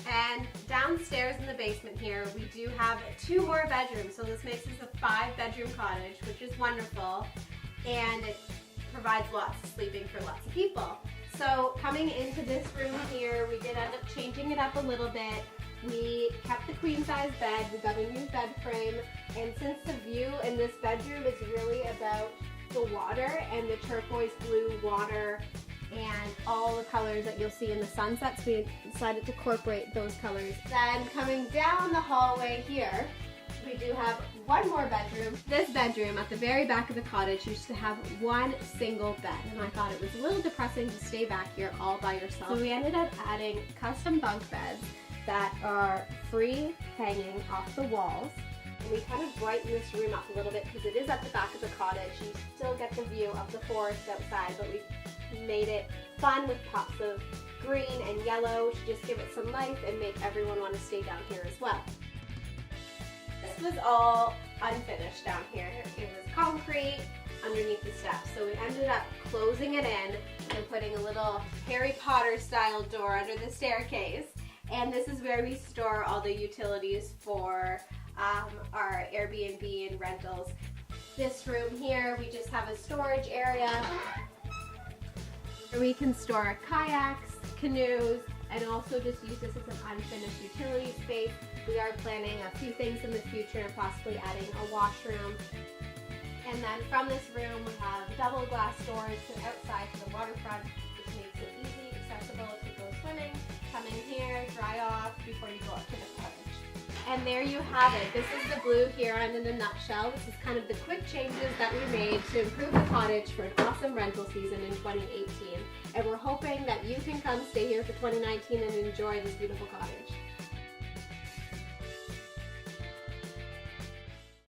And downstairs in the basement here, we do have 2 more bedrooms. So this makes this a 5-bedroom cottage, which is wonderful. And it provides lots of sleeping for lots of people. So coming into this room here, we did end up changing it up a little bit. We kept the queen size bed, we got a new bed frame, and since the view in this bedroom is really about the water and the turquoise blue water and all the colors that you'll see in the sunsets, we decided to incorporate those colors. Then coming down the hallway here, we do have 1 more bedroom. This bedroom at the very back of the cottage used to have 1 single bed, and I thought it was a little depressing to stay back here all by yourself. So we ended up adding custom bunk beds that are free hanging off the walls. And we kind of brighten this room up a little bit because it is at the back of the cottage. You still get the view of the forest outside, but we made it fun with pops of green and yellow to just give it some life and make everyone want to stay down here as well. This was all unfinished down here. It was concrete underneath the steps, so we ended up closing it in and putting a little Harry Potter style door under the staircase. And this is where we store all the utilities for our Airbnb and rentals. This room here, we just have a storage area where we can store kayaks, canoes, and also just use this as an unfinished utility space. We are planning a few things in the future, possibly adding a washroom. And then from this room, we have double glass doors to outside to the waterfront, which makes it easy, accessible to go swimming, come in here, dry off before you go up to the cottage. And there you have it. This is the Blue Huron in a nutshell. This is kind of the quick changes that we made to improve the cottage for an awesome rental season in 2018. And we're hoping that you can come stay here for 2019 and enjoy this beautiful cottage.